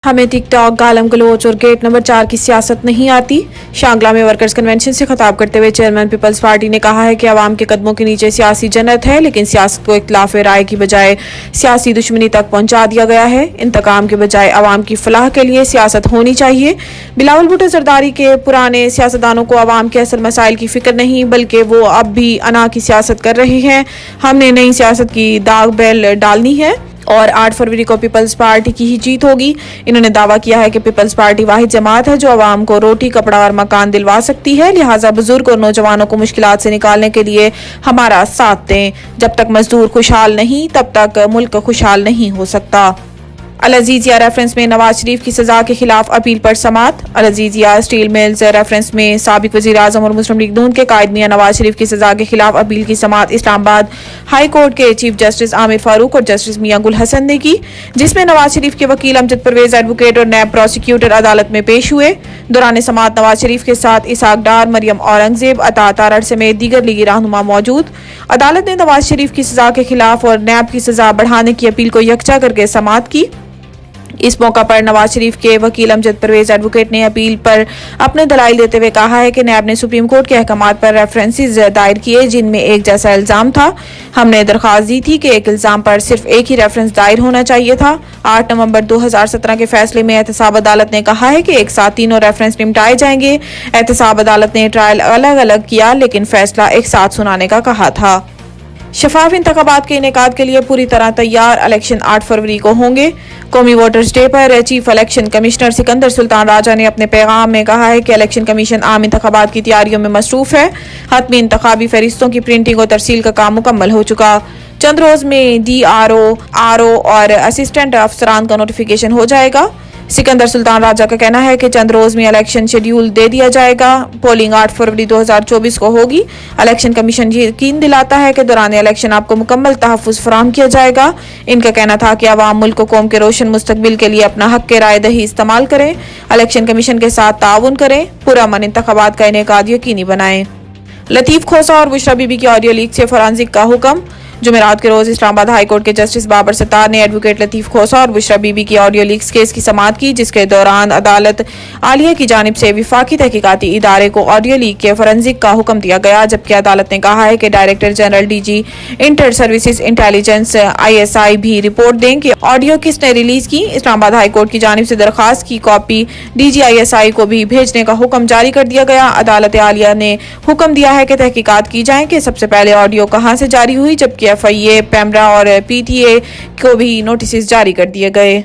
हमें टिकटॉक, गालम गलोच और gate number 4 की सियासत नहीं आती। शांगला में वर्कर्स कन्वेंशन से खिताब करते हुए चेयरमैन पीपल्स पार्टी ने कहा है कि अवाम के कदमों के नीचे सियासी जन्नत है, लेकिन सियासत को इख्तिलाफ राय की बजाय सियासी दुश्मनी तक पहुंचा दिया गया है। इंतकाम के बजाय अवाम की फलाह के लिए सियासत होनी चाहिए। बिलावल भुट्टो जरदारी के पुराने सियासतदानों को अवाम के असल मसाइल की फिक्र नहीं, बल्कि वो अब भी अना की सियासत कर रहे हैं। हमने नई सियासत की दाग बैल डालनी है और 8 फरवरी को पीपल्स पार्टी की ही जीत होगी। इन्होंने दावा किया है कि पीपल्स पार्टी वाहिद जमात है जो अवाम को रोटी, कपड़ा और मकान दिलवा सकती है, लिहाजा बुजुर्ग और नौजवानों को मुश्किलात से निकालने के लिए हमारा साथ दें। जब तक मजदूर खुशहाल नहीं तब तक मुल्क खुशहाल नहीं हो सकता। अल-अजीजिया रेफरेंस में नवाज शरीफ की सजा के खिलाफ अपील पर समात। अल-अजीजिया स्टील मिल्स रेफरेंस में साबिक वजीर आजम और मुस्लिम लीग नून के कायद मियां नवाज शरीफ की सजा के खिलाफ अपील की समात इस्लामाबाद हाई कोर्ट के चीफ जस्टिस आमिर फारूक और जस्टिस मियां गुल हसन ने की, जिसमें नवाज शरीफ के वकील अमजद परवेज एडवोकेट और नैब प्रोसिक्यूटर अदालत में पेश हुए। दौरान समात नवाज शरीफ के साथ इसहाक डार, मरियम औरंगजेब, अता तारड़ समेत दीगर लीगी रहनुमा मौजूद। अदालत ने नवाज शरीफ की सजा के खिलाफ और नैब की सजा बढ़ाने की अपील को यकजा करके समात की। इस मौका पर नवाज शरीफ के वकील अमजद परवेज एडवोकेट ने अपील पर अपने दलाइल देते हुए कहा है कि नैब ने सुप्रीम कोर्ट के अहकामात पर रेफरेंसेस दायर किए जिनमें एक जैसा इल्जाम था। हमने दरख्वास्त दी थी कि एक इल्जाम पर सिर्फ एक ही रेफरेंस दायर होना चाहिए था। 8 नवंबर 2017 के फैसले में एहतसाब अदालत ने कहा है कि एक साथ तीनों रेफरेंस निपटाए जाएंगे। एहतसाब अदालत ने ट्रायल अलग अलग किया, लेकिन फैसला एक साथ सुनाने का कहा था। शफाफ इंतखाबात के इनेकाद के लिए पूरी तरह तैयार। इलेक्शन 8 फरवरी को होंगे। कौमी वोटर्स डे पर chief election commissioner Sikandar Sultan Raja ने अपने पैगाम में कहा है कि इलेक्शन कमीशन आम इंतखाबात की तैयारियों में मसरूफ है। हतमी इंतखाबी फहरिस्तों की प्रिंटिंग और तरसील का काम मुकम्मल हो चुका। चंद रोज में DRO, RO और असिस्टेंट अफसरान का नोटिफिकेशन हो जाएगा। सिकंदर सुल्तान राजा का कहना है कि चंद रोज में इलेक्शन शेड्यूल दे दिया जाएगा। पोलिंग 8 फरवरी 2024 को होगी। इलेक्शन कमीशन यकीन दिलाता है कि दौरान इलेक्शन आपको मुकम्मल तहफ़्फ़ुज़ फराहम किया जाएगा। इनका कहना था कि अवाम मुल्क को कौम के रोशन मुस्तकबिल के लिए अपना हक के राय दही इस्तेमाल करें, इलेक्शन कमीशन के साथ ताउन करें, पुरअमन इंतखाबात का इनेकाद यकीनी बनाएं। लतीफ खोसा और बुशरा बीबी की ऑडियो लीक से फॉरेंसिक का हुक्म। जुमेरात के रोज इस्लामाबाद हाई कोर्ट के जस्टिस बाबर सत्तार ने एडवोकेट लतीफ खोसा और बुशरा बीबी की ऑडियो लीक्स केस की समाअत की, जिसके दौरान अदालत आलिया की जानिब से विफाकी तहकीकाती इदारे को ऑडियो लीक के फॉरेंसिक का हुक्म दिया गया, जबकि अदालत ने कहा है कि director general DG inter services intelligence ISI भी रिपोर्ट दें कि ऑडियो किसने रिलीज की। इस्लामाबाद हाई कोर्ट की जानिब से दरखास्त की कॉपी DG ISI को भी भेजने का हुक्म जारी कर दिया गया। अदालत आलिया ने हुक्म दिया है कि तहकीकात की जाए कि सबसे पहले ऑडियो कहां से जारी हुई, जबकि FIA, पैमरा और PTA को भी नोटिस जारी कर दिए गए।